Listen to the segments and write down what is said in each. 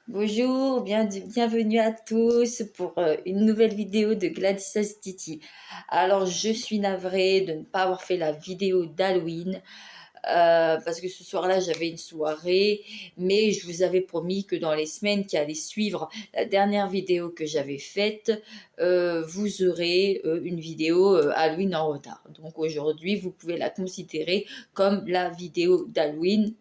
Bonjour, bienvenue à tous pour une nouvelle vidéo de Gladys Astiti. Alors, je suis navrée de ne pas avoir fait la vidéo d'Halloween parce que ce soir-là, j'avais une soirée, mais je vous avais promis que dans les semaines qui allaient suivre la dernière vidéo que j'avais faite, vous aurez une vidéo Halloween en retard. Donc aujourd'hui, vous pouvez la considérer comme la vidéo d'Halloween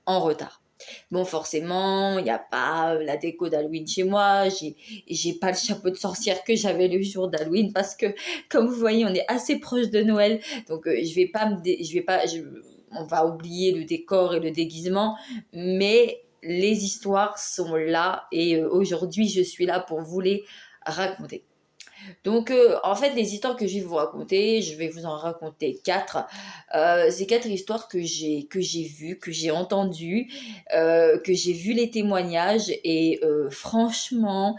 en retard. Bon, forcément, il n'y a pas la déco d'Halloween chez moi. J'ai pas le chapeau de sorcière que j'avais le jour d'Halloween parce que, comme vous voyez, on est assez proche de Noël. Donc, je vais pas je vais pas, on va oublier le décor et le déguisement, mais les histoires sont là et aujourd'hui, je suis là pour vous les raconter. Donc, en fait, les histoires que je vais vous raconter, je vais vous en raconter quatre. C'est quatre histoires que j'ai vues, que j'ai entendues, que j'ai vu les témoignages. Et franchement,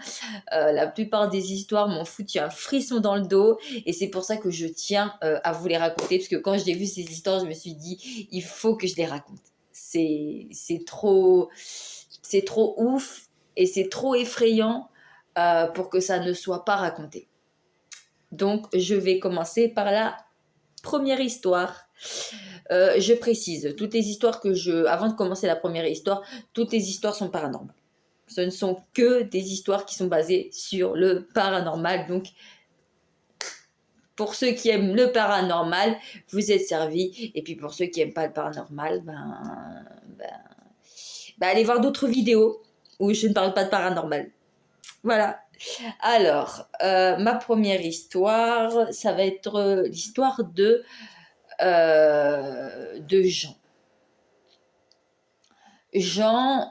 la plupart des histoires m'ont foutu un frisson dans le dos. Et c'est pour ça que je tiens à vous les raconter. Parce que quand j'ai vu ces histoires, je me suis dit, il faut que je les raconte. C'est trop ouf et c'est trop effrayant pour que ça ne soit pas raconté. Donc, je vais commencer par la première histoire. Je précise, avant de commencer la première histoire, toutes les histoires sont paranormales. Ce ne sont que des histoires qui sont basées sur le paranormal. Donc, pour ceux qui aiment le paranormal, vous êtes servis. Et puis pour ceux qui n'aiment pas le paranormal, allez voir d'autres vidéos où je ne parle pas de paranormal. Voilà. Alors, ma première histoire, ça va être l'histoire de Jean. Jean,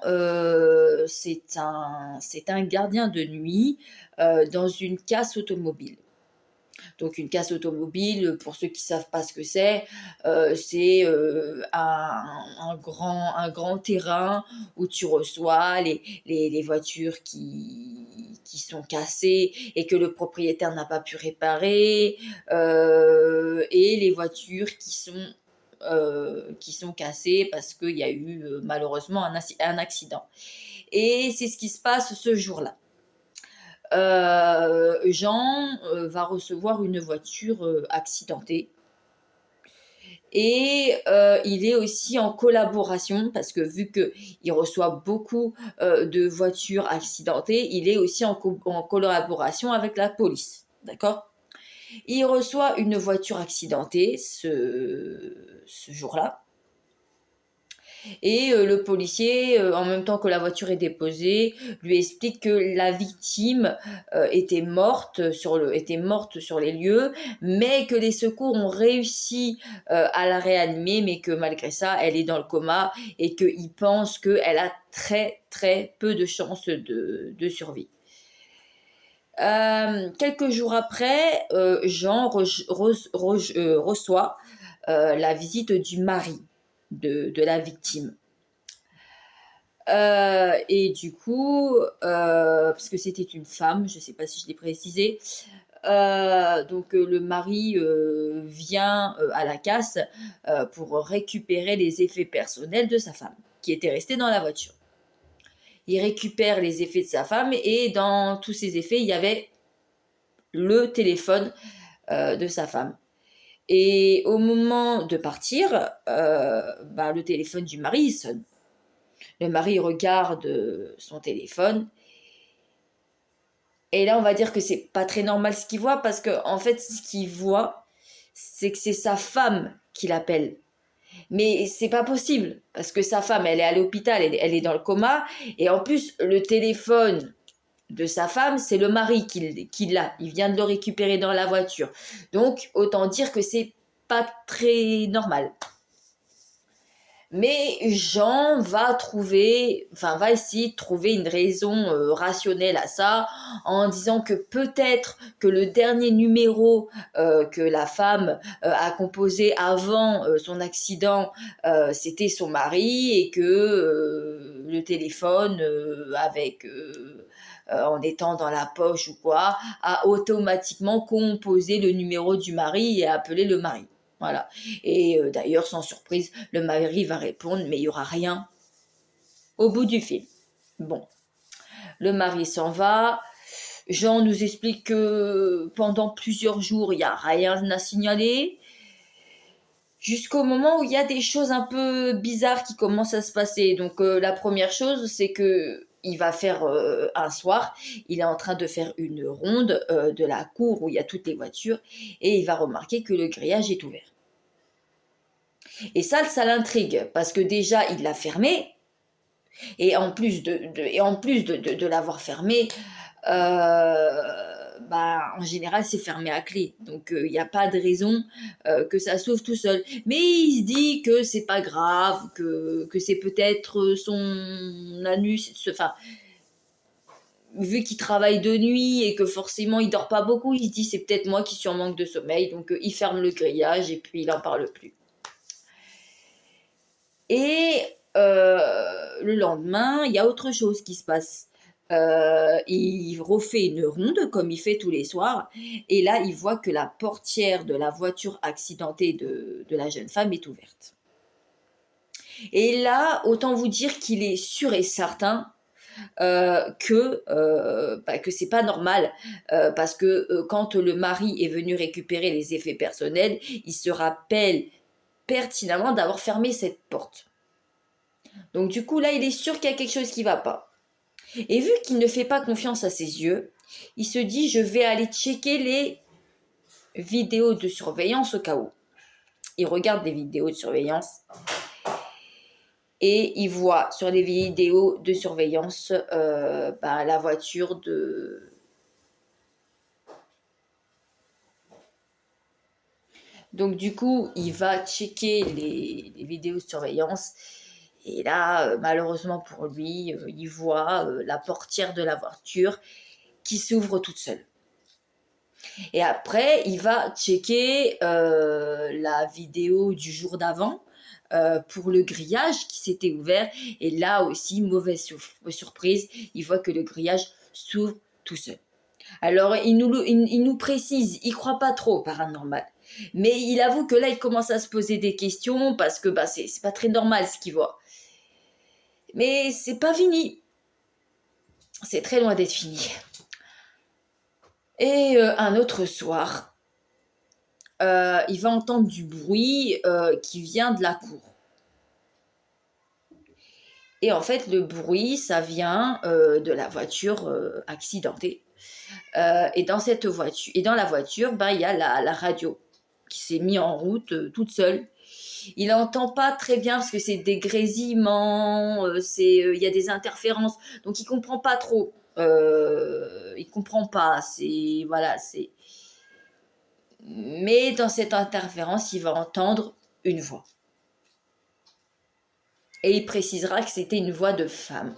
c'est un gardien de nuit dans une casse automobile. Donc une casse automobile, pour ceux qui ne savent pas ce que c'est un grand terrain où tu reçois les voitures qui sont cassées et que le propriétaire n'a pas pu réparer, et les voitures qui sont cassées parce qu'il y a eu malheureusement un accident. Et c'est ce qui se passe ce jour-là. Jean va recevoir une voiture accidentée. Et il est aussi en collaboration, parce que vu qu'il reçoit beaucoup de voitures accidentées, il est aussi en collaboration avec la police. D'accord ? Il reçoit une voiture accidentée ce jour-là. Et le policier, en même temps que la voiture est déposée, lui explique que la victime était morte sur les lieux, mais que les secours ont réussi à la réanimer, mais que malgré ça, elle est dans le coma et qu'il pense qu'elle a très très peu de chances de survie. Quelques jours après, Jean reçoit la visite du mari de la victime. Et du coup, parce que c'était une femme, je ne sais pas si je l'ai précisé, donc le mari vient à la casse pour récupérer les effets personnels de sa femme, qui était restée dans la voiture. Il récupère les effets de sa femme et dans tous ces effets, il y avait le téléphone de sa femme. Et au moment de partir, le téléphone du mari il sonne. Le mari regarde son téléphone. Et là, on va dire que c'est pas très normal ce qu'il voit, parce que en fait, ce qu'il voit, c'est que c'est sa femme qui l'appelle. Mais c'est pas possible, parce que sa femme, elle est à l'hôpital, elle est dans le coma, et en plus, le téléphone de sa femme, c'est le mari qui l'a. Il vient de le récupérer dans la voiture. Donc, autant dire que c'est pas très normal. Mais Jean va essayer de trouver une raison rationnelle à ça, en disant que peut-être que le dernier numéro que la femme a composé avant son accident, c'était son mari, et que le téléphone, en étant dans la poche ou quoi, a automatiquement composé le numéro du mari et a appelé le mari. Voilà. Et d'ailleurs, sans surprise, le mari va répondre, mais il n'y aura rien au bout du film. Bon, le mari s'en va. Jean nous explique que pendant plusieurs jours, il n'y a rien à signaler. Jusqu'au moment où il y a des choses un peu bizarres qui commencent à se passer. Donc la première chose, c'est que il va faire un soir, il est en train de faire une ronde de la cour où il y a toutes les voitures et il va remarquer que le grillage est ouvert. Et ça l'intrigue parce que déjà il l'a fermé et en plus de l'avoir fermé, en général, c'est fermé à clé. Donc, il n'y a pas de raison que ça s'ouvre tout seul. Mais il se dit que c'est pas grave, que c'est peut-être son anus. Enfin, vu qu'il travaille de nuit et que forcément il dort pas beaucoup, il se dit c'est peut-être moi qui suis en manque de sommeil. Donc, il ferme le grillage et puis il n'en parle plus. Et le lendemain, il y a autre chose qui se passe. Il refait une ronde comme il fait tous les soirs. Et là, il voit que la portière de la voiture accidentée de la jeune femme est ouverte. Et là, autant vous dire qu'il est sûr et certain que c'est pas normal parce que quand le mari est venu récupérer les effets personnels, il se rappelle pertinemment d'avoir fermé cette porte. Donc du coup, là, il est sûr qu'il y a quelque chose qui va pas. Et vu qu'il ne fait pas confiance à ses yeux, il se dit, je vais aller checker les vidéos de surveillance au cas où. Il regarde des vidéos de surveillance et il voit sur les vidéos de surveillance la voiture de... Donc du coup, il va checker les vidéos de surveillance. Et là, malheureusement pour lui, il voit la portière de la voiture qui s'ouvre toute seule. Et après, il va checker la vidéo du jour d'avant pour le grillage qui s'était ouvert. Et là aussi, mauvaise surprise, il voit que le grillage s'ouvre tout seul. Alors, il nous précise, il croit pas trop au paranormal. Mais il avoue que là, il commence à se poser des questions parce que c'est pas très normal ce qu'il voit. Mais c'est pas fini. C'est très loin d'être fini. Et un autre soir, il va entendre du bruit qui vient de la cour. Et en fait, le bruit, ça vient de la voiture accidentée. Et dans la voiture, il y a la radio qui s'est mise en route toute seule. Il n'entend pas très bien parce que c'est des grésillements, il y a des interférences, donc il comprend pas trop. Il comprend pas. Mais dans cette interférence, il va entendre une voix. Et il précisera que c'était une voix de femme.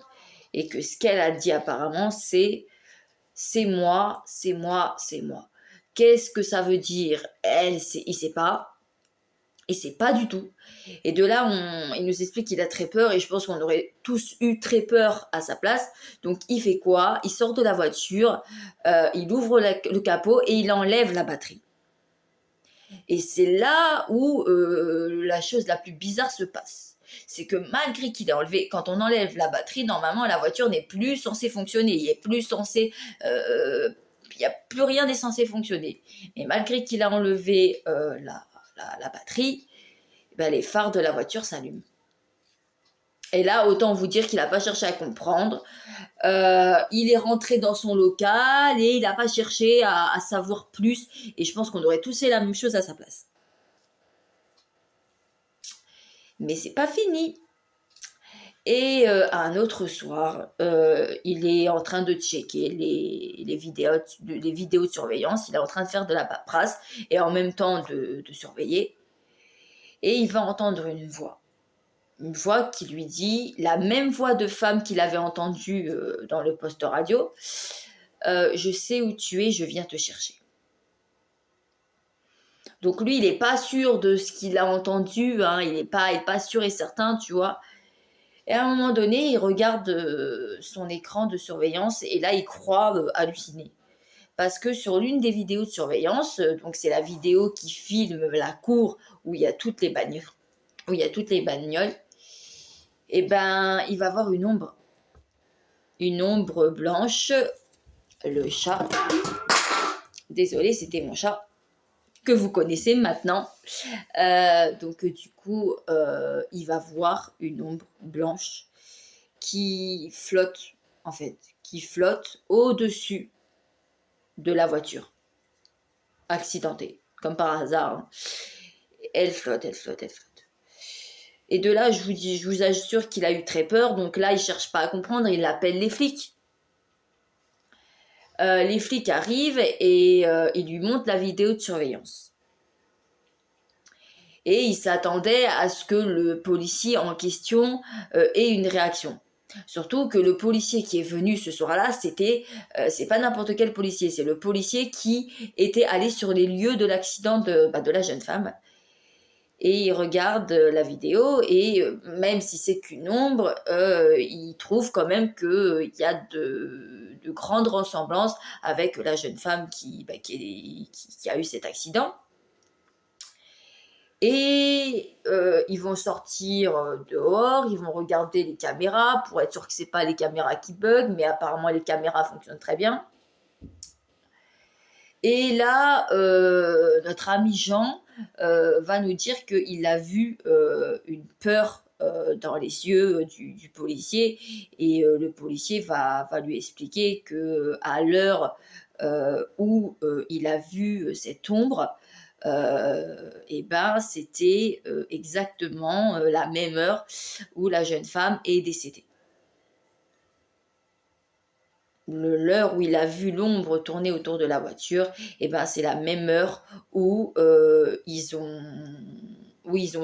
Et que ce qu'elle a dit apparemment, c'est moi, c'est moi, c'est moi. Qu'est-ce que ça veut dire? Il sait pas. Il sait pas du tout. Et de là, il nous explique qu'il a très peur et je pense qu'on aurait tous eu très peur à sa place. Donc il fait quoi? Il sort de la voiture, il ouvre le capot et il enlève la batterie. Et c'est là où la chose la plus bizarre se passe. C'est que malgré qu'il a enlevé, quand on enlève la batterie, normalement la voiture n'est plus censée fonctionner. Il n'y a plus rien n'est censé fonctionner. Mais malgré qu'il a enlevé la batterie, les phares de la voiture s'allument. Et là, autant vous dire qu'il n'a pas cherché à comprendre. Il est rentré dans son local et il n'a pas cherché à savoir plus. Et je pense qu'on aurait tous fait la même chose à sa place. Mais c'est pas fini. Et un autre soir, il est en train de checker les vidéos de surveillance. Il est en train de faire de la paperasse et en même temps de surveiller. Et il va entendre une voix. Une voix qui lui dit, la même voix de femme qu'il avait entendue dans le poste radio, je sais où tu es, je viens te chercher. Donc lui, il n'est pas sûr de ce qu'il a entendu, hein, il n'est pas sûr et certain, tu vois. Et à un moment donné, il regarde son écran de surveillance et là, il croit halluciner. Parce que sur l'une des vidéos de surveillance, donc c'est la vidéo qui filme la cour où il y a toutes les bagnoles, il va voir une ombre. une ombre blanche, le chat. Désolée, c'était mon chat que vous connaissez maintenant. Donc du coup, il va voir une ombre blanche qui flotte, en fait, qui flotte au-dessus de la voiture accidentée, comme par hasard. Hein. Elle flotte, elle flotte, elle flotte. Et de là, je vous assure qu'il a eu très peur. Donc là, il cherche pas à comprendre, il appelle les flics. Les flics arrivent et ils lui montrent la vidéo de surveillance. Et il s'attendait à ce que le policier en question ait une réaction. Surtout que le policier qui est venu ce soir-là, c'est pas n'importe quel policier, c'est le policier qui était allé sur les lieux de l'accident de la jeune femme. Et il regarde la vidéo et même si c'est qu'une ombre, il trouve quand même qu'il y a de grandes ressemblances avec la jeune femme qui a eu cet accident. Et ils vont sortir dehors, ils vont regarder les caméras pour être sûr que c'est pas les caméras qui bug, mais apparemment les caméras fonctionnent très bien. Et là, notre ami Jean va nous dire qu'il a vu une peur dans les yeux du policier et le policier va lui expliquer que à l'heure où il a vu cette ombre, et ben c'était exactement la même heure où la jeune femme est décédée. L'heure où il a vu l'ombre tourner autour de la voiture, et ben c'est la même heure où ils ont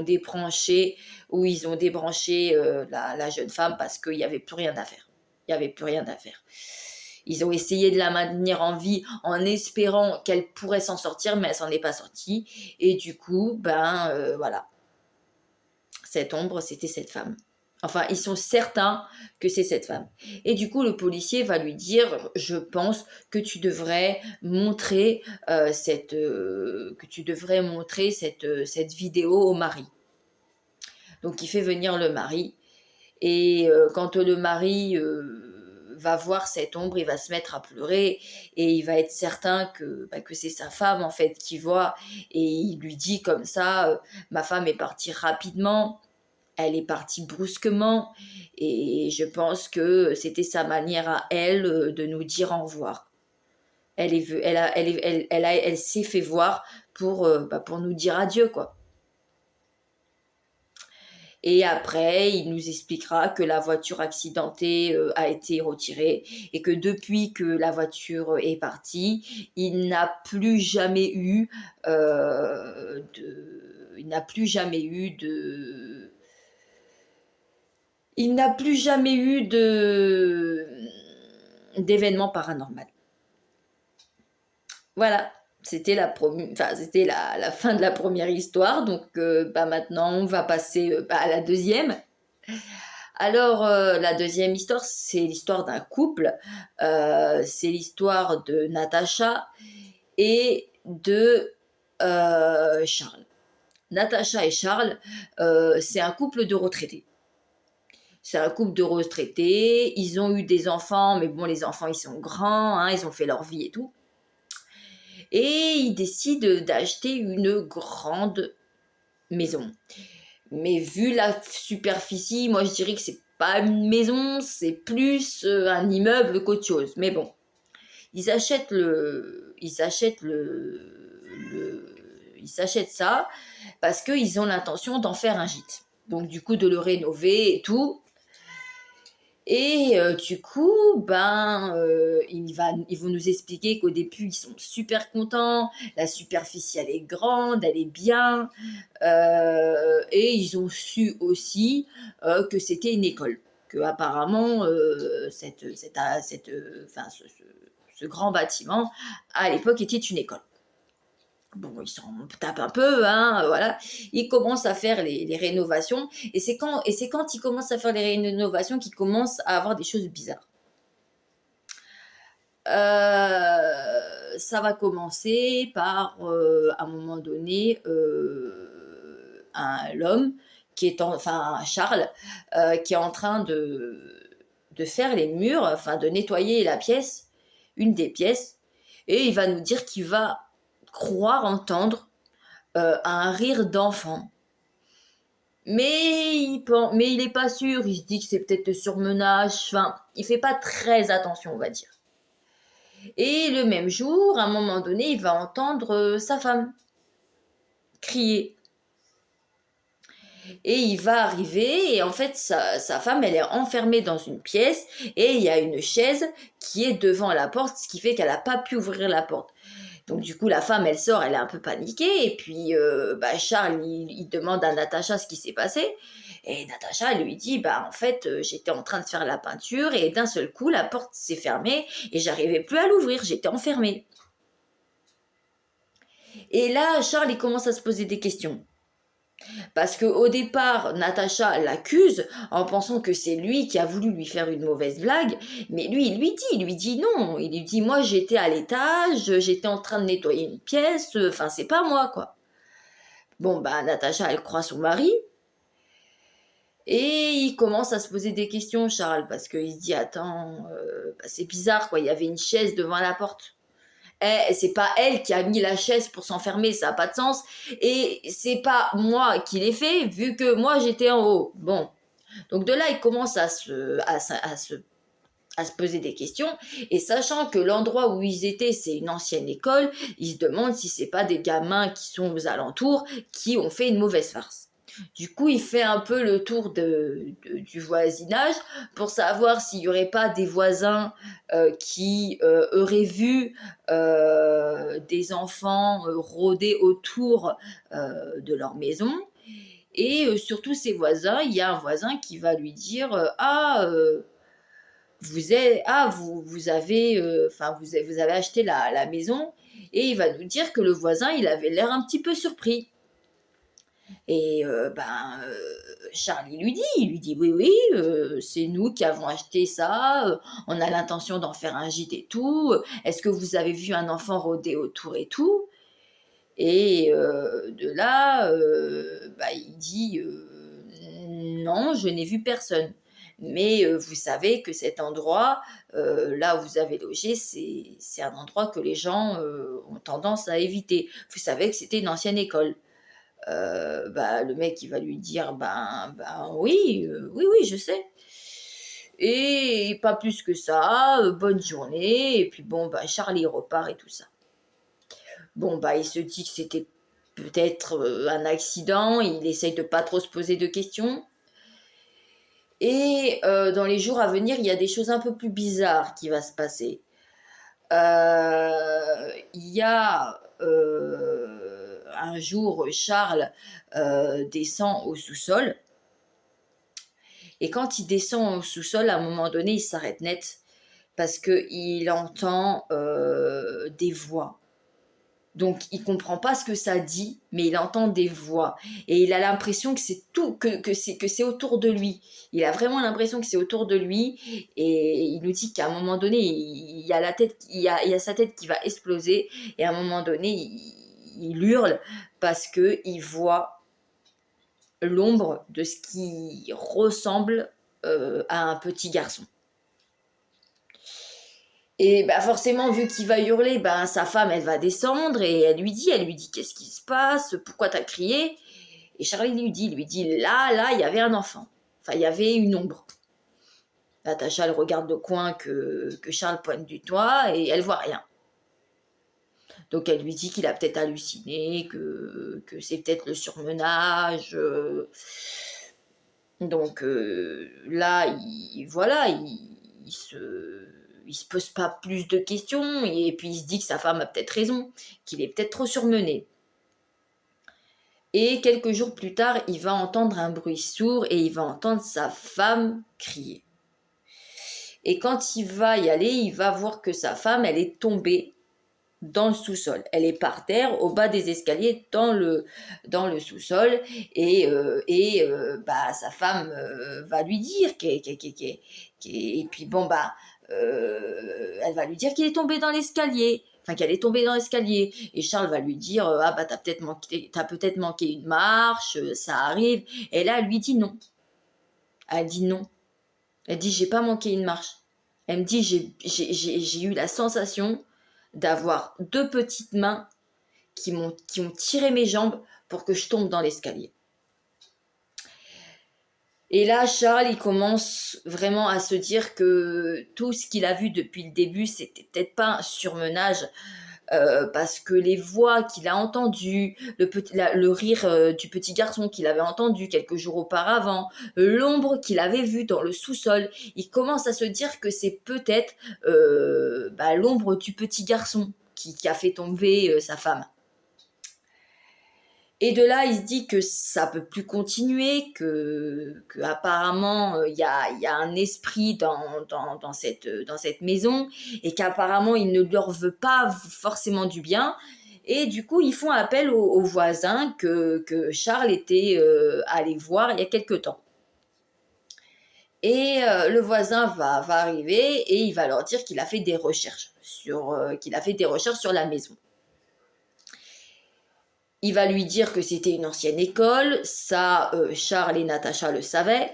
débranché, la jeune femme parce qu'il n'y avait plus rien à faire. Il n'y avait plus rien à faire. Ils ont essayé de la maintenir en vie en espérant qu'elle pourrait s'en sortir, mais elle s'en est pas sortie. Et du coup, voilà, cette ombre, c'était cette femme. Enfin, ils sont certains que c'est cette femme. Et du coup, le policier va lui dire, je pense que tu devrais montrer cette vidéo au mari. Donc, il fait venir le mari. Et quand le mari va voir cette ombre, il va se mettre à pleurer et il va être certain que c'est sa femme en fait qui voit. Et il lui dit comme ça, ma femme est partie rapidement. Elle est partie brusquement et je pense que c'était sa manière à elle de nous dire au revoir. Elle s'est fait voir pour nous dire adieu, quoi. Et après, il nous expliquera que la voiture accidentée a été retirée et que depuis que la voiture est partie, il n'a plus jamais eu il n'a plus jamais eu de il n'a plus jamais eu d'événement paranormal. Voilà, c'était la fin de la première histoire. Donc maintenant, on va passer à la deuxième. Alors, la deuxième histoire, c'est l'histoire d'un couple. C'est l'histoire de Natacha et de Charles. Natacha et Charles, c'est un couple de retraités. C'est un couple de retraités, ils ont eu des enfants, mais bon, les enfants, ils sont grands, hein, ils ont fait leur vie et tout. Et ils décident d'acheter une grande maison. Mais vu la superficie, moi je dirais que c'est pas une maison, c'est plus un immeuble qu'autre chose. Mais bon, ils s'achètent ça parce qu'ils ont l'intention d'en faire un gîte. Donc du coup de le rénover et tout. Et du coup, ils vont nous expliquer qu'au début, ils sont super contents, la superficie, elle est grande, elle est bien, et ils ont su aussi que c'était une école, que apparemment ce grand bâtiment, à l'époque, était une école. Bon, ils s'en tapent un peu, hein, voilà. Ils commencent à faire les rénovations. Et c'est quand ils commencent à faire les rénovations qu'ils commencent à avoir des choses bizarres. Ça va commencer par, à un moment donné, l'homme, Charles, qui est en train de faire les murs, enfin de nettoyer la pièce, une des pièces, et il va nous dire qu'il va croire entendre un rire d'enfant. Mais il est pas sûr, il se dit que c'est peut-être le surmenage, enfin, il fait pas très attention, on va dire. Et le même jour, à un moment donné, il va entendre sa femme crier. Et il va arriver, et en fait, sa femme, elle est enfermée dans une pièce, et il y a une chaise qui est devant la porte, ce qui fait qu'elle n'a pas pu ouvrir la porte. Donc du coup, la femme, elle sort, elle est un peu paniquée, et puis Charles, il demande à Natacha ce qui s'est passé, et Natacha, elle lui dit, en fait, j'étais en train de faire la peinture, et d'un seul coup, la porte s'est fermée, et j'arrivais plus à l'ouvrir, j'étais enfermée. Et là, Charles, il commence à se poser des questions. Parce qu'au départ, Natacha l'accuse en pensant que c'est lui qui a voulu lui faire une mauvaise blague, mais lui, il lui dit non. Il lui dit, moi, j'étais à l'étage, j'étais en train de nettoyer une pièce, enfin, c'est pas moi, quoi. Bon, Natacha, elle croit son mari, et il commence à se poser des questions, Charles, parce qu'il se dit, attends, c'est bizarre, quoi, il y avait une chaise devant la porte. C'est pas elle qui a mis la chaise pour s'enfermer, ça n'a pas de sens. Et c'est pas moi qui l'ai fait, vu que moi j'étais en haut. Bon. Donc de là, il commence à se poser des questions. Et sachant que l'endroit où ils étaient, c'est une ancienne école, il se demande si c'est pas des gamins qui sont aux alentours qui ont fait une mauvaise farce. Du coup, il fait un peu le tour du voisinage pour savoir s'il n'y aurait pas des voisins qui auraient vu des enfants rôder autour de leur maison. Et surtout, ces voisins, il y a un voisin qui va lui dire vous avez, vous avez acheté la maison. Et il va nous dire que le voisin, il avait l'air un petit peu surpris. Et Charlie il lui dit oui, oui, c'est nous qui avons acheté ça, on a l'intention d'en faire un gîte et tout. Est-ce que vous avez vu un enfant rôder autour et tout? Et de là, il dit non, je n'ai vu personne. Mais vous savez que cet endroit, là où vous avez logé, c'est un endroit que les gens ont tendance à éviter. Vous savez que c'était une ancienne école. Le mec, il va lui dire, oui, oui, oui, je sais. Et pas plus que ça, bonne journée. Et puis bon, Charlie repart et tout ça. Bon, il se dit que c'était peut-être un accident. Il essaye de pas trop se poser de questions. Et dans les jours à venir, il y a des choses un peu plus bizarres qui vont se passer. Il y a un jour, Charles descend au sous-sol. Et quand il descend au sous-sol, à un moment donné, il s'arrête net parce qu'il entend des voix. Donc, il comprend pas ce que ça dit, mais il entend des voix. Et il a l'impression que c'est tout, que c'est autour de lui. Il a vraiment l'impression que c'est autour de lui. Et il nous dit qu'à un moment donné, il y a il y a sa tête qui va exploser. Et à un moment donné, il hurle parce qu'il voit l'ombre de ce qui ressemble à un petit garçon. Et forcément, vu qu'il va hurler, sa femme, elle va descendre et elle lui dit, qu'est-ce qui se passe? Pourquoi t'as crié? Et Charlie lui dit, là, il y avait un enfant. Enfin, il y avait une ombre. Natacha, elle regarde le coin que Charles pointe du doigt et elle voit rien. Donc elle lui dit qu'il a peut-être halluciné, que c'est peut-être le surmenage. Donc là, il se pose pas plus de questions et puis il se dit que sa femme a peut-être raison, qu'il est peut-être trop surmené. Et quelques jours plus tard, il va entendre un bruit sourd et il va entendre sa femme crier. Et quand il va y aller, il va voir que sa femme, elle est tombée dans le sous-sol. Elle est par terre, au bas des escaliers, dans le sous-sol. Et sa femme va lui dire et puis elle va lui dire qu'il est tombé dans l'escalier. Enfin, qu'elle est tombée dans l'escalier. Et Charles va lui dire t'as peut-être manqué une marche, ça arrive. Et là, elle lui dit non. Elle dit non. Elle dit, j'ai pas manqué une marche. Elle me dit, j'ai eu la sensation d'avoir deux petites mains qui ont tiré mes jambes pour que je tombe dans l'escalier. Et là, Charles, il commence vraiment à se dire que tout ce qu'il a vu depuis le début, c'était peut-être pas un surmenage, parce que les voix qu'il a entendues, le rire du petit garçon qu'il avait entendu quelques jours auparavant, l'ombre qu'il avait vue dans le sous-sol, il commence à se dire que c'est peut-être l'ombre du petit garçon qui a fait tomber sa femme. Et de là, il se dit que ça peut plus continuer, que apparemment il y a un esprit dans cette maison et qu'apparemment il ne leur veut pas forcément du bien. Et du coup, ils font appel aux voisins que Charles était allé voir il y a quelque temps. Et le voisin va arriver et il va leur dire qu'il a fait des recherches sur la maison. Il va lui dire que c'était une ancienne école, ça Charles et Natacha le savaient,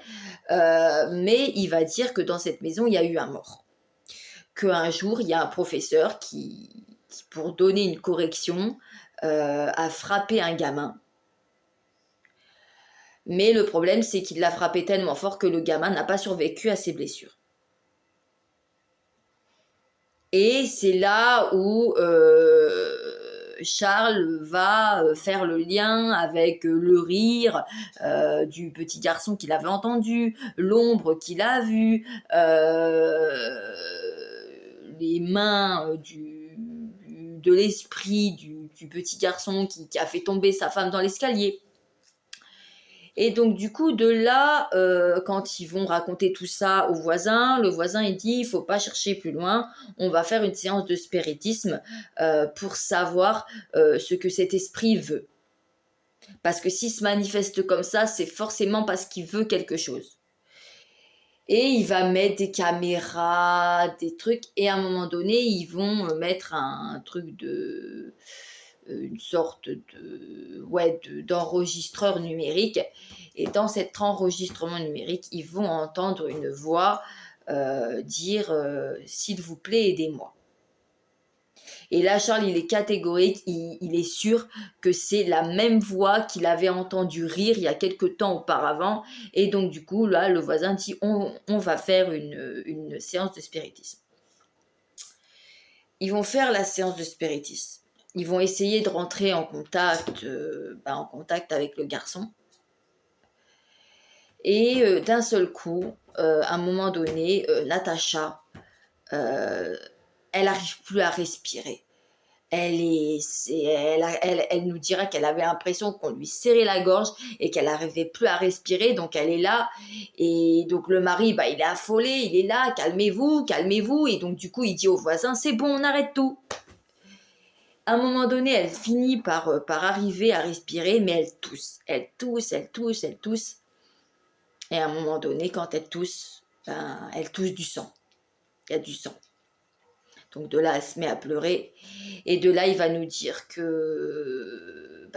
mais il va dire que dans cette maison il y a eu un mort. Qu'un jour il y a un professeur qui pour donner une correction, a frappé un gamin. Mais le problème c'est qu'il l'a frappé tellement fort que le gamin n'a pas survécu à ses blessures. Et c'est là où Charles va faire le lien avec le rire du petit garçon qu'il avait entendu, l'ombre qu'il a vue, les mains de l'esprit du petit garçon qui a fait tomber sa femme dans l'escalier. Et donc du coup de là, quand ils vont raconter tout ça au voisin, le voisin il dit il faut pas chercher plus loin, on va faire une séance de spiritisme pour savoir ce que cet esprit veut. Parce que s'il se manifeste comme ça, c'est forcément parce qu'il veut quelque chose. Et il va mettre des caméras, des trucs, et à un moment donné, ils vont mettre un truc une sorte d'enregistreur numérique. Et dans cet enregistrement numérique, ils vont entendre une voix dire s'il vous plaît, aidez-moi. Et là, Charles, il est catégorique, il est sûr que c'est la même voix qu'il avait entendu rire il y a quelque temps auparavant. Et donc, du coup, là, le voisin dit on va faire une séance de spiritisme. Ils vont faire la séance de spiritisme. Ils vont essayer de rentrer en contact avec le garçon. Et d'un seul coup, à un moment donné, Natacha, elle n'arrive plus à respirer. Elle nous dira qu'elle avait l'impression qu'on lui serrait la gorge et qu'elle n'arrivait plus à respirer. Donc elle est là. Et donc le mari, il est affolé, il est là, calmez-vous, calmez-vous. Et donc du coup, il dit au voisin, c'est bon, on arrête tout. À un moment donné, elle finit par arriver à respirer, mais elle tousse. Elle tousse, elle tousse, elle tousse. Et à un moment donné, quand elle tousse du sang. Il y a du sang. Donc de là, elle se met à pleurer. Et de là, il va nous dire que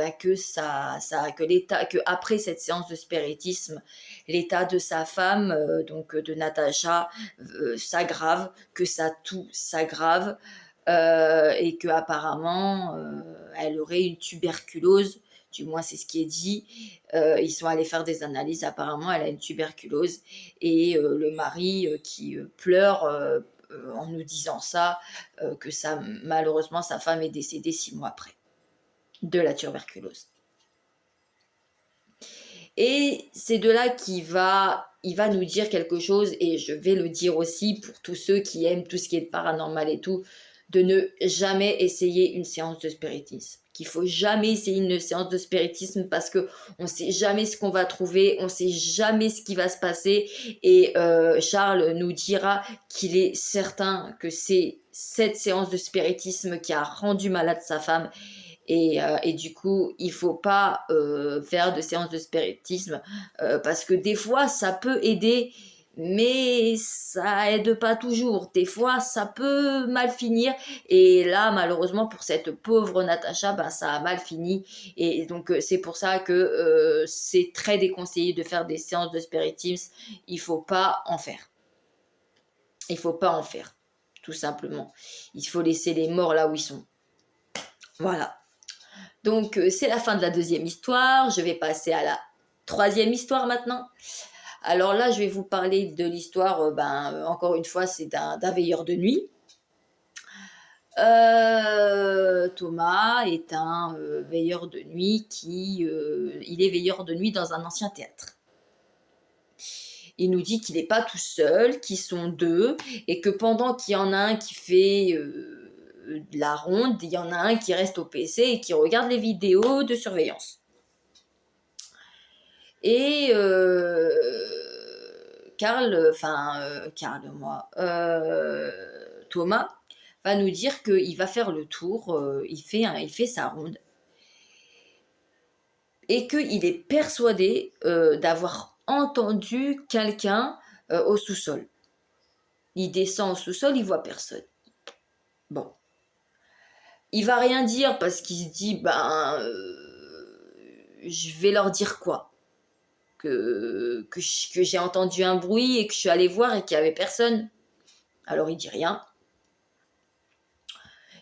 après cette séance de spiritisme, l'état de sa femme, donc de Natacha, s'aggrave, que sa toux s'aggrave, et que apparemment elle aurait une tuberculose. Du moins, c'est ce qui est dit. Ils sont allés faire des analyses. Apparemment, elle a une tuberculose. Et le mari qui pleure en nous disant ça, que malheureusement, sa femme est décédée 6 mois après de la tuberculose. Et c'est de là il va nous dire quelque chose, et je vais le dire aussi pour tous ceux qui aiment tout ce qui est paranormal et tout, de ne jamais essayer une séance de spiritisme. Qu'il faut jamais essayer une séance de spiritisme parce que on sait jamais ce qu'on va trouver, on sait jamais ce qui va se passer. Et Charles nous dira qu'il est certain que c'est cette séance de spiritisme qui a rendu malade sa femme. Et du coup, il faut pas faire de séances de spiritisme parce que des fois, ça peut aider, mais ça aide pas toujours. Des fois, ça peut mal finir. Et là, malheureusement, pour cette pauvre Natacha, ça a mal fini. Et donc, c'est pour ça que c'est très déconseillé de faire des séances de spiritisme. Il faut pas en faire. Il ne faut pas en faire, tout simplement. Il faut laisser les morts là où ils sont. Voilà. Donc, c'est la fin de la deuxième histoire. Je vais passer à la troisième histoire maintenant. Alors là, je vais vous parler de l'histoire, encore une fois, c'est d'un veilleur de nuit. Thomas est un veilleur de nuit il est veilleur de nuit dans un ancien théâtre. Il nous dit qu'il n'est pas tout seul, qu'ils sont deux, et que pendant qu'il y en a un qui fait de la ronde, il y en a un qui reste au PC et qui regarde les vidéos de surveillance. Et Thomas va nous dire qu'il va faire le tour, il fait sa ronde, et qu'il est persuadé d'avoir entendu quelqu'un au sous-sol. Il descend au sous-sol, il voit personne. Bon. Il va rien dire parce qu'il se dit, je vais leur dire quoi, que j'ai entendu un bruit et que je suis allé voir et qu'il n'y avait personne. Alors il dit rien.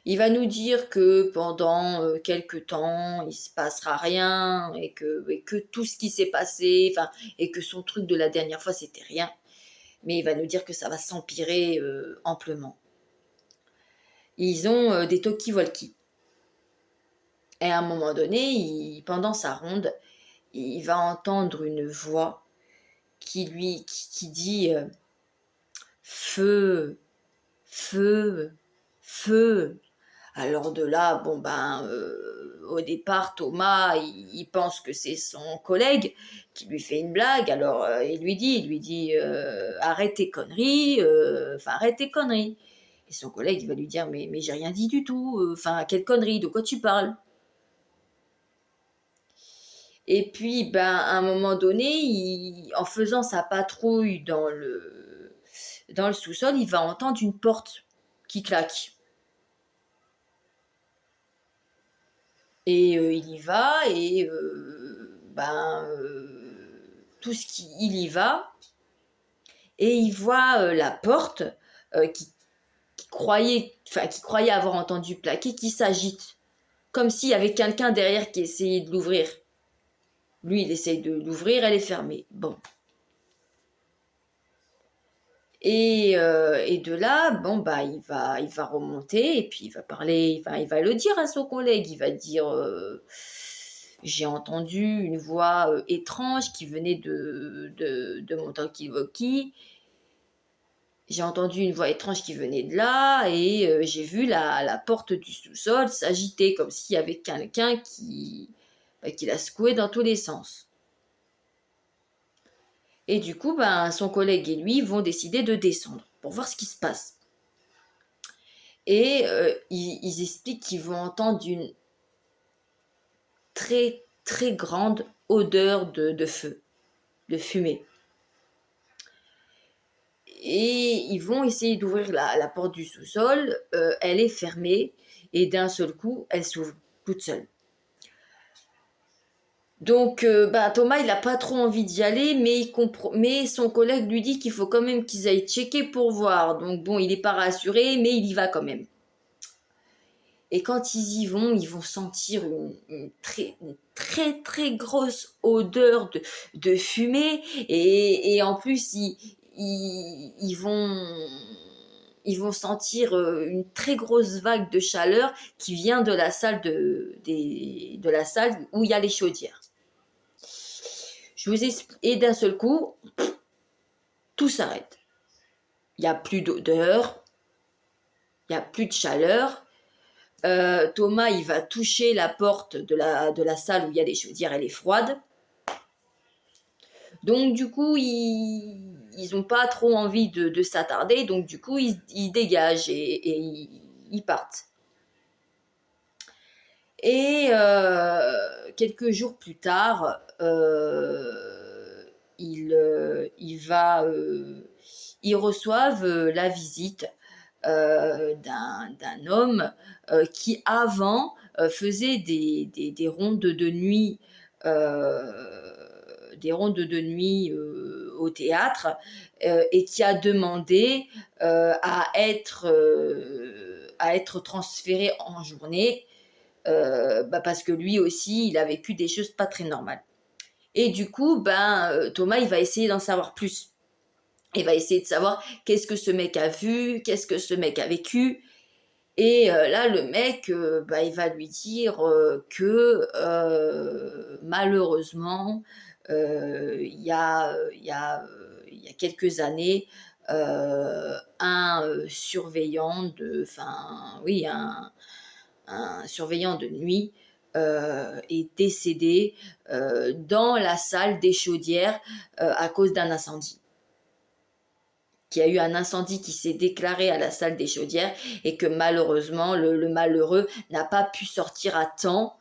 Il va nous dire que pendant quelques temps, il se passera rien et que tout ce qui s'est passé, et que son truc de la dernière fois, c'était rien. Mais il va nous dire que ça va s'empirer amplement. Ils ont des talkie-walkie. Et à un moment donné, pendant sa ronde, il va entendre une voix qui dit feu, feu, feu. Alors de là, au départ, Thomas, il pense que c'est son collègue qui lui fait une blague. Alors il lui dit, arrête tes conneries, arrête tes conneries. Et son collègue, il va lui dire, mais j'ai rien dit du tout. Quelle connerie, de quoi tu parles? Et puis, à un moment donné, en faisant sa patrouille dans le sous-sol, il va entendre une porte qui claque. Et il y va, et il y va, et il voit la porte qui croyait avoir entendu plaquer, qui s'agite, comme s'il y avait quelqu'un derrière qui essayait de l'ouvrir. Lui, il essaye de l'ouvrir, elle est fermée. Bon. Et de là, il va remonter et puis il va parler, il va le dire à son collègue. Il va dire j'ai entendu une voix étrange qui venait de mon talkie-walkie. J'ai entendu une voix étrange qui venait de là et j'ai vu la porte du sous-sol s'agiter comme s'il y avait quelqu'un qui la secouait dans tous les sens. Et du coup, son collègue et lui vont décider de descendre pour voir ce qui se passe. Et ils expliquent qu'ils vont entendre une très très grande odeur de feu, de fumée. Et ils vont essayer d'ouvrir la porte du sous-sol, elle est fermée, et d'un seul coup, elle s'ouvre toute seule. Donc, Thomas, il n'a pas trop envie d'y aller, mais son collègue lui dit qu'il faut quand même qu'ils aillent checker pour voir. Donc, bon, il n'est pas rassuré, mais il y va quand même. Et quand ils vont sentir une très très grosse odeur de fumée. Et en plus, ils vont sentir une très grosse vague de chaleur qui vient de la salle de la salle où il y a les chaudières. Et d'un seul coup, tout s'arrête. Il n'y a plus d'odeur, il n'y a plus de chaleur. Thomas, il va toucher la porte de la salle où il y a les chaudières, elle est froide. Donc du coup, ils n'ont pas trop envie de s'attarder, donc du coup, ils dégagent et ils partent. Et quelques jours plus tard, ils reçoivent la visite d'un homme qui avant faisait des rondes de nuit des rondes de nuit au théâtre et qui a demandé à être transféré en journée parce que lui aussi, il a vécu des choses pas très normales. Et du coup, Thomas, il va essayer d'en savoir plus. Il va essayer de savoir qu'est-ce que ce mec a vu, qu'est-ce que ce mec a vécu. Et là, le mec, il va lui dire que malheureusement, il y a quelques années, un surveillant oui, un surveillant de nuit est décédé dans la salle des chaudières à cause d'un incendie. Qu'il y a eu un incendie qui s'est déclaré à la salle des chaudières et que malheureusement le malheureux n'a pas pu sortir à temps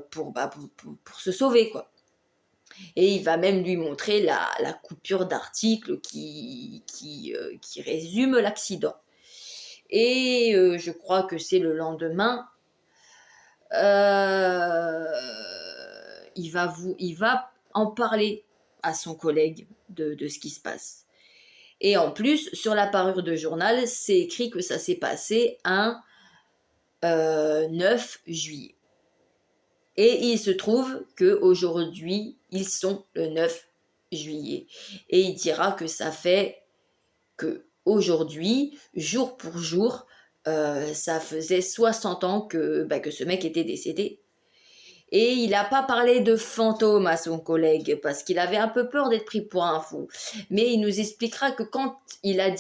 pour se sauver, quoi. Et il va même lui montrer la coupure d'article qui résume l'accident. Et je crois que c'est le lendemain, il va en parler à son collègue de ce qui se passe. Et en plus, sur la parure de journal, c'est écrit que ça s'est passé un 9 juillet. Et il se trouve qu'aujourd'hui, ils sont le 9 juillet. Et il dira que ça fait que aujourd'hui, jour pour jour, ça faisait 60 ans que ce mec était décédé. Et il n'a pas parlé de fantôme à son collègue parce qu'il avait un peu peur d'être pris pour un fou. Mais il nous expliquera que quand il a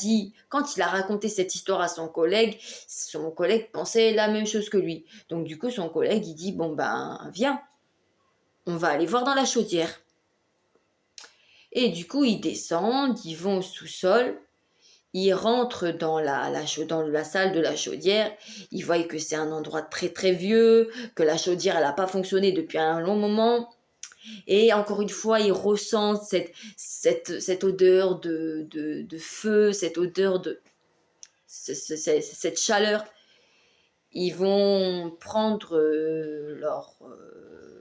raconté cette histoire à son collègue pensait la même chose que lui. Donc du coup, son collègue, il dit, bon viens, on va aller voir dans la chaudière. Et du coup, ils descendent, ils vont au sous-sol. Il rentre dans la salle de la chaudière, il voit que c'est un endroit très très vieux, que la chaudière elle n'a pas fonctionné depuis un long moment. Et encore une fois, il ressent cette odeur de feu, cette odeur cette chaleur. Ils vont prendre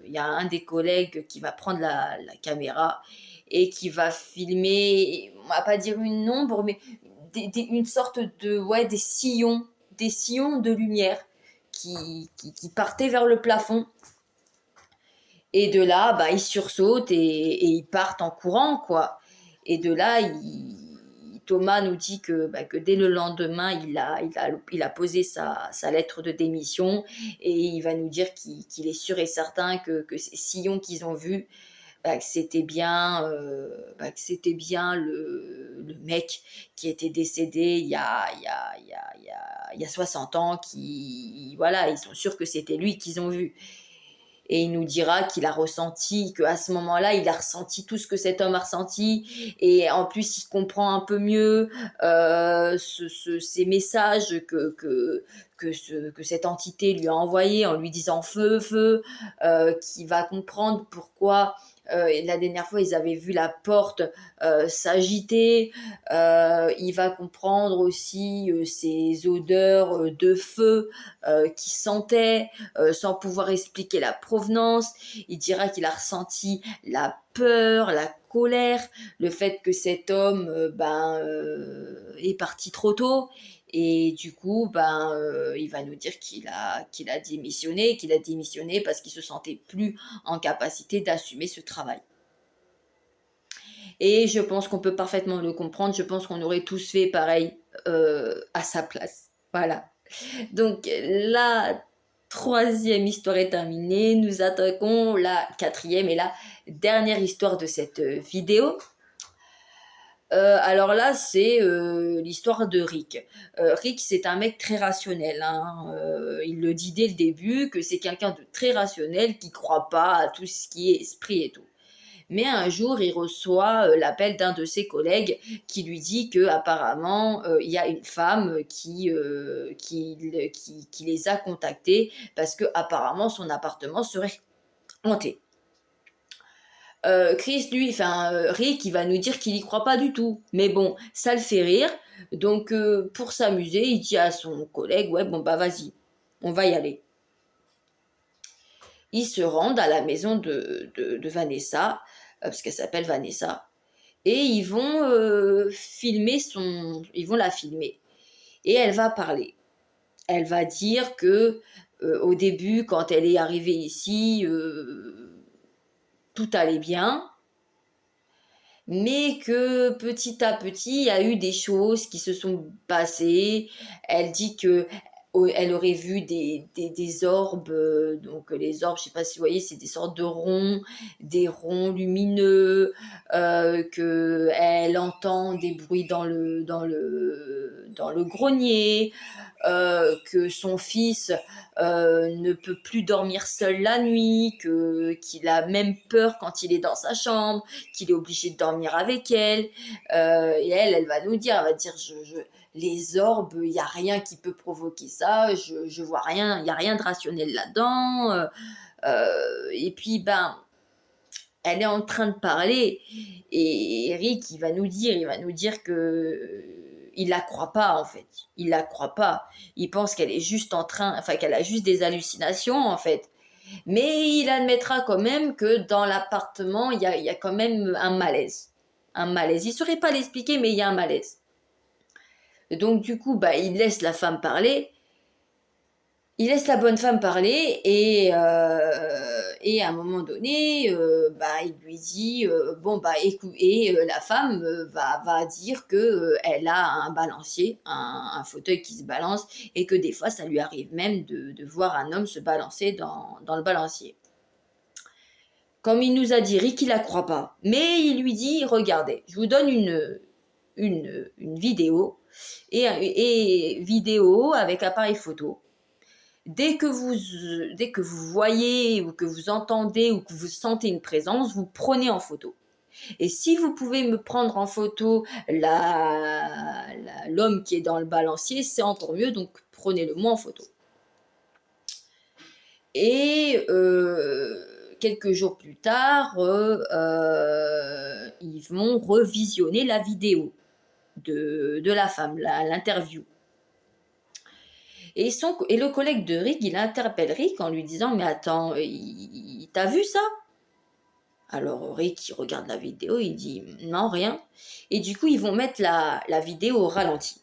il y a un des collègues qui va prendre la caméra et qui va filmer, on va pas dire une ombre, mais une sorte des sillons de lumière qui partaient vers le plafond. Et de là, ils sursautent et ils partent en courant, quoi. Et de là, Thomas nous dit que dès le lendemain, il a posé sa lettre de démission et il va nous dire qu'il est sûr et certain que ces sillons qu'ils ont vus, que c'était bien, le mec qui était décédé il y a 60 ans, voilà, ils sont sûrs que c'était lui qu'ils ont vu. Et il nous dira qu'il a ressenti, qu'à ce moment-là, il a ressenti tout ce que cet homme a ressenti. Et en plus, il comprend un peu mieux ces messages que cette entité lui a envoyés en lui disant feu, feu, qu'il va comprendre pourquoi. La dernière fois, ils avaient vu la porte s'agiter. Il va comprendre aussi ces odeurs de feu qu'il sentait sans pouvoir expliquer la provenance. Il dira qu'il a ressenti la peur, la colère, le fait que cet homme est parti trop tôt. Et du coup, il va nous dire qu'il a démissionné parce qu'il se sentait plus en capacité d'assumer ce travail. Et je pense qu'on peut parfaitement le comprendre. Je pense qu'on aurait tous fait pareil à sa place. Voilà. Donc la troisième histoire est terminée. Nous attaquons la quatrième et la dernière histoire de cette vidéo. Alors là, c'est l'histoire de Rick. Rick, c'est un mec très rationnel. Hein. Il le dit dès le début que c'est quelqu'un de très rationnel qui croit pas à tout ce qui est esprit et tout. Mais un jour, il reçoit l'appel d'un de ses collègues qui lui dit que apparemment il y a une femme qui les a contactés parce que apparemment son appartement serait hanté. Rick, il va nous dire qu'il y croit pas du tout. Mais bon, ça le fait rire. Donc, pour s'amuser, il dit à son collègue, ouais, bon, vas-y, on va y aller. Ils se rendent à la maison de Vanessa. parce qu'elle s'appelle Vanessa. Et ils vont ils vont la filmer. Et elle va parler. Elle va dire que au début, quand elle est arrivée ici, tout allait bien, mais que petit à petit, il y a eu des choses qui se sont passées. Elle dit que elle aurait vu des orbes, donc les orbes, je sais pas si vous voyez, c'est des sortes de ronds, des ronds lumineux, que elle entend des bruits dans le grenier, que son fils ne peut plus dormir seul la nuit, qu'il a même peur quand il est dans sa chambre, qu'il est obligé de dormir avec elle. Et elle va nous dire, elle va dire, les orbes, il n'y a rien qui peut provoquer ça, je vois rien, il n'y a rien de rationnel là-dedans. Et puis, ben, elle est en train de parler et Eric, il va nous dire que il la croit pas en fait. Il la croit pas. Il pense qu'elle est juste enfin qu'elle a juste des hallucinations en fait. Mais il admettra quand même que dans l'appartement, il y a quand même un malaise. Un malaise. Il saurait pas l'expliquer, mais il y a un malaise. Et donc du coup, bah, il laisse la femme parler. Il laisse la bonne femme parler et à un moment donné, bah, il lui dit bon bah écoute et la femme va dire que elle a un balancier, un fauteuil qui se balance et que des fois ça lui arrive même de voir un homme se balancer dans le balancier. Comme il nous a dit, Rick il la croit pas, mais il lui dit regardez, je vous donne une vidéo et vidéo avec appareil photo. Dès que vous voyez ou que vous entendez ou que vous sentez une présence, vous prenez en photo. Et si vous pouvez me prendre en photo l'homme qui est dans le balancier, c'est encore mieux, donc prenez-le moi en photo. Et quelques jours plus tard, ils vont revisionner la vidéo de la femme, l'interview. Et le collègue de Rick, il interpelle Rick en lui disant mais attends, t'as vu ça? Alors Rick, il regarde la vidéo, il dit non, rien. Et du coup, ils vont mettre la vidéo au ralenti.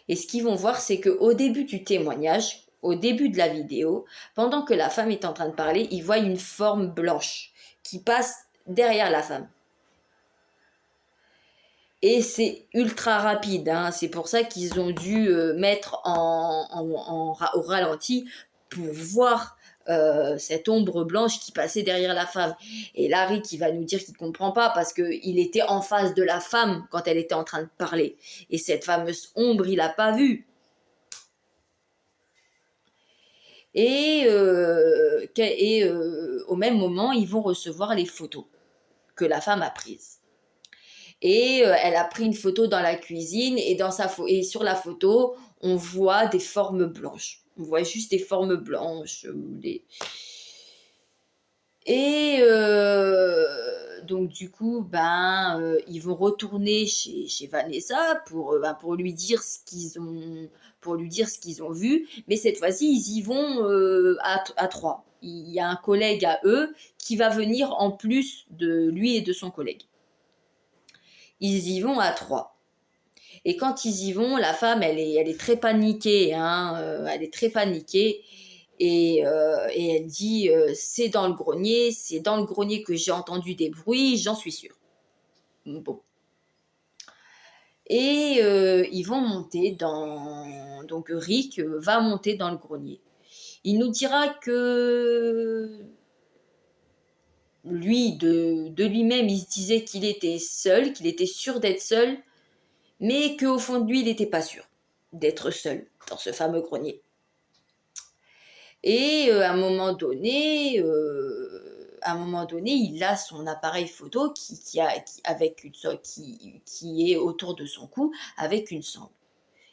Et ce qu'ils vont voir, c'est qu'au début du témoignage, au début de la vidéo, pendant que la femme est en train de parler, ils voient une forme blanche qui passe derrière la femme. Et c'est ultra rapide, hein. C'est pour ça qu'ils ont dû mettre au ralenti pour voir cette ombre blanche qui passait derrière la femme. Et Larry qui va nous dire qu'il ne comprend pas parce qu'il était en face de la femme quand elle était en train de parler. Et cette fameuse ombre, il n'a pas vu. Et au même moment, ils vont recevoir les photos que la femme a prises. Et elle a pris une photo dans la cuisine et sur la photo, on voit des formes blanches. On voit juste des formes blanches. Et donc du coup, ils vont retourner chez Vanessa pour lui dire ce qu'ils ont vu. Mais cette fois-ci, ils y vont à trois. Il y a un collègue à eux qui va venir en plus de lui et de son collègue. Ils y vont à trois. Et quand ils y vont, la femme, elle est très paniquée, hein, elle est très paniquée. Et elle dit, c'est dans le grenier que j'ai entendu des bruits, j'en suis sûre. Bon. Et ils vont monter donc Rick va monter dans le grenier. Il nous dira que lui, de lui-même, il se disait qu'il était seul, qu'il était sûr d'être seul, mais qu'au fond de lui, il n'était pas sûr d'être seul dans ce fameux grenier. Et à un moment donné, il a son appareil photo qui est autour de son cou avec une sangle.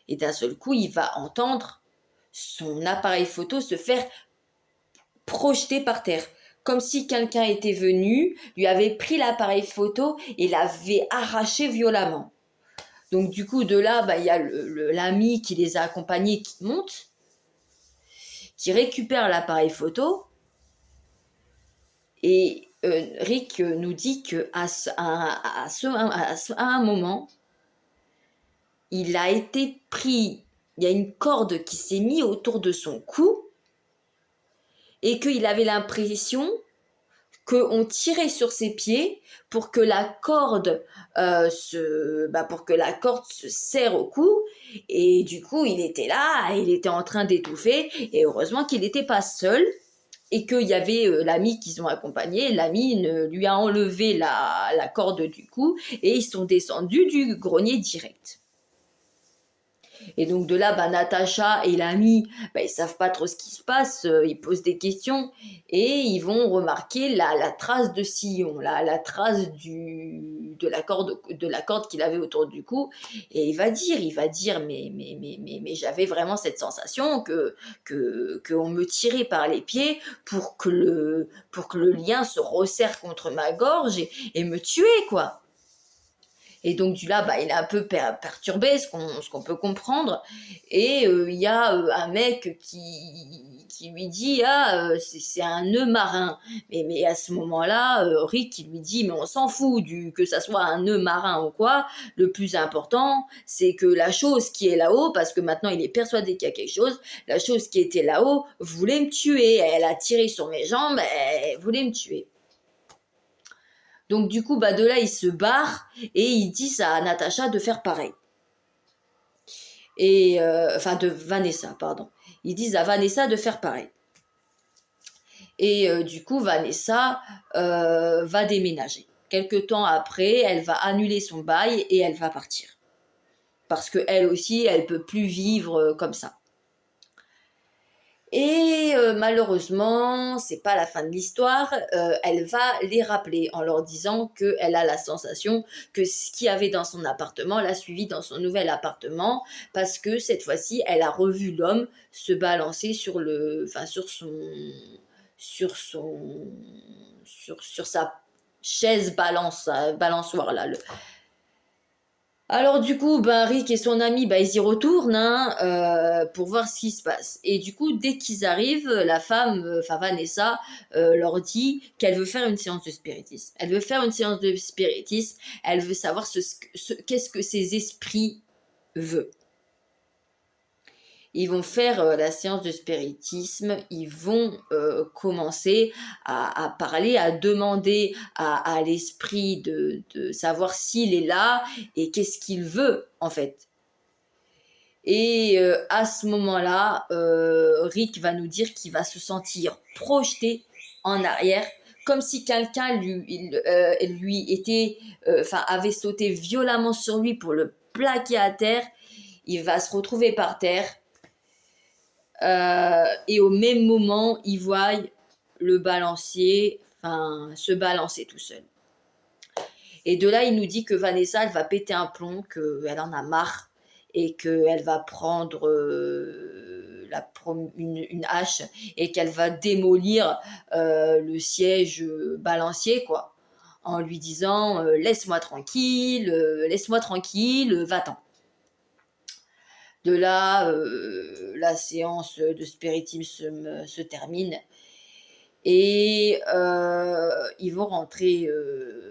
Et d'un seul coup, il va entendre son appareil photo se faire projeter par terre. Comme si quelqu'un était venu, lui avait pris l'appareil photo et l'avait arraché violemment. Donc du coup, de là, il y a l'ami qui les a accompagnés qui monte, qui récupère l'appareil photo. Et Rick nous dit qu'à un moment, il a été pris, il y a une corde qui s'est mise autour de son cou et qu'il avait l'impression qu'on tirait sur ses pieds pour que la corde se serre au cou, et du coup il était là, il était en train d'étouffer, et heureusement qu'il n'était pas seul et qu'il y avait l'ami qu'ils ont accompagné. L'ami lui a enlevé la corde du cou et ils sont descendus du grenier direct. Et donc de là, Natacha et l'ami, ils savent pas trop ce qui se passe, ils posent des questions et ils vont remarquer la trace de sillon, la trace de la corde qu'il avait autour du cou. Et il va dire, mais j'avais vraiment cette sensation qu'on me tirait par les pieds pour que le lien se resserre contre ma gorge et me tuer, quoi. Et donc du là, il est un peu perturbé, ce qu'on peut comprendre. Et il y a un mec qui lui dit c'est un nœud marin. Mais à ce moment-là, Rick il lui dit mais on s'en fout que ça soit un nœud marin ou quoi. Le plus important, c'est que la chose qui est là-haut, parce que maintenant il est persuadé qu'il y a quelque chose, la chose qui était là-haut voulait me tuer. Elle a tiré sur mes jambes, elle voulait me tuer. Donc du coup, de là, il se barre et ils disent à Natacha de faire pareil. Et enfin, de Vanessa, pardon. Ils disent à Vanessa de faire pareil. Et du coup, Vanessa va déménager. Quelque temps après, elle va annuler son bail et elle va partir. Parce qu'elle aussi, elle ne peut plus vivre comme ça. Et malheureusement, c'est pas la fin de l'histoire, elle va les rappeler en leur disant qu'elle a la sensation que ce qu'il y avait dans son appartement l'a suivi dans son nouvel appartement, parce que cette fois-ci, elle a revu l'homme se balancer sur sa chaise balançoire là. Alors du coup, Rick et son ami, ils y retournent pour voir ce qui se passe. Et du coup, dès qu'ils arrivent, la femme, Vanessa, leur dit qu'elle veut faire une séance de spiritisme. Elle veut faire une séance de spiritisme. Elle veut savoir qu'est-ce que ces esprits veulent. Ils vont faire la séance de spiritisme, ils vont commencer à parler, à demander à l'esprit de savoir s'il est là et qu'est-ce qu'il veut en fait. Et à ce moment-là, Rick va nous dire qu'il va se sentir projeté en arrière, comme si quelqu'un avait sauté violemment sur lui pour le plaquer à terre. Il va se retrouver par terre. Et au même moment, il voit le balancier se balancer tout seul. Et de là, il nous dit que Vanessa, elle va péter un plomb, qu'elle en a marre et qu'elle va prendre une hache et qu'elle va démolir le siège balancier, quoi, en lui disant laisse-moi tranquille, va-t'en. De là, la séance de spiritisme se termine et ils vont rentrer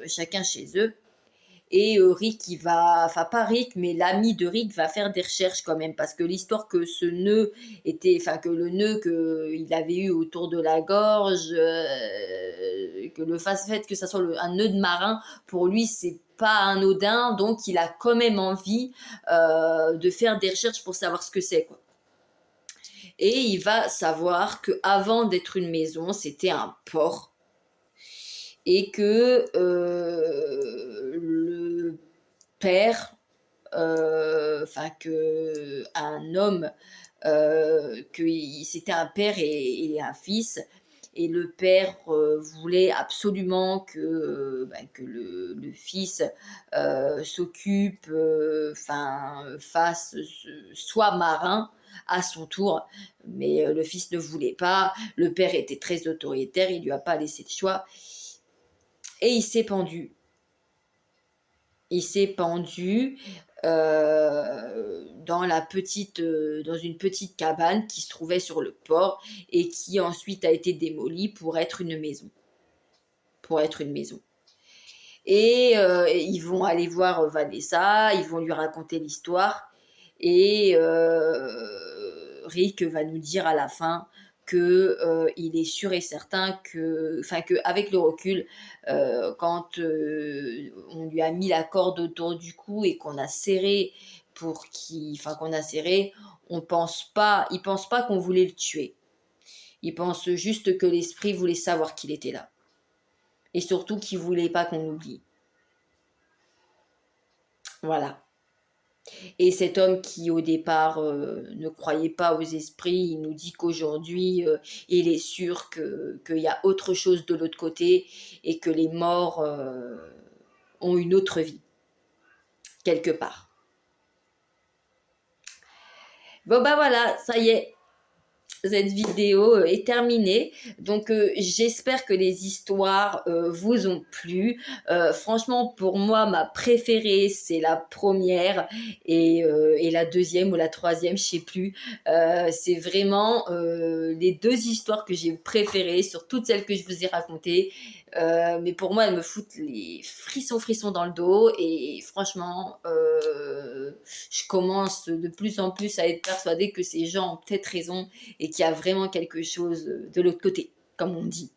chacun chez eux. Et Rick, pas Rick, mais l'ami de Rick va faire des recherches quand même, parce que l'histoire que que le nœud qu'il avait eu autour de la gorge, que le fait que ça soit un nœud de marin, pour lui, c'est pas anodin, donc il a quand même envie de faire des recherches pour savoir ce que c'est, quoi. Et il va savoir qu'avant d'être une maison, c'était un port. Et que le père, que un homme, c'était un père et un fils, et le père voulait absolument que le fils s'occupe, soit marin à son tour, mais le fils ne voulait pas, le père était très autoritaire, il lui a pas laissé le choix, et il s'est pendu. Dans une petite cabane qui se trouvait sur le port et qui ensuite a été démolie pour être une maison. pour être une maison. Et ils vont aller voir Vanessa, ils vont lui raconter l'histoire. Et Rick va nous dire à la fin que il est sûr et certain que, enfin que avec le recul, quand on lui a mis la corde autour du cou et qu'on a serré pour qu'il, enfin qu'on a serré, il pense pas qu'on voulait le tuer. Il pense juste que l'esprit voulait savoir qu'il était là et surtout qu'il voulait pas qu'on l'oublie. Voilà. Et cet homme qui au départ ne croyait pas aux esprits, il nous dit qu'aujourd'hui il est sûr qu'il y a autre chose de l'autre côté et que les morts ont une autre vie, quelque part. Bon bah voilà, ça y est, cette vidéo est terminée. Donc j'espère que les histoires vous ont plu. Franchement, pour moi, ma préférée, c'est la première et la deuxième ou la troisième, je sais plus. C'est vraiment les deux histoires que j'ai préférées sur toutes celles que je vous ai racontées. Mais pour moi, elles me foutent les frissons dans le dos et franchement, je commence de plus en plus à être persuadée que ces gens ont peut-être raison et qu'il y a vraiment quelque chose de l'autre côté, comme on dit.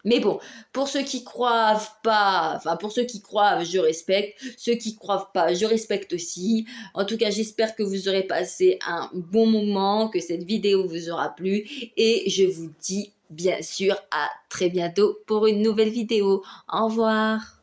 Mais bon, pour ceux qui croient pas, enfin pour ceux qui croient, je respecte. Ceux qui croient pas, je respecte aussi. En tout cas, j'espère que vous aurez passé un bon moment, que cette vidéo vous aura plu. Et je vous dis bien sûr à très bientôt pour une nouvelle vidéo. Au revoir.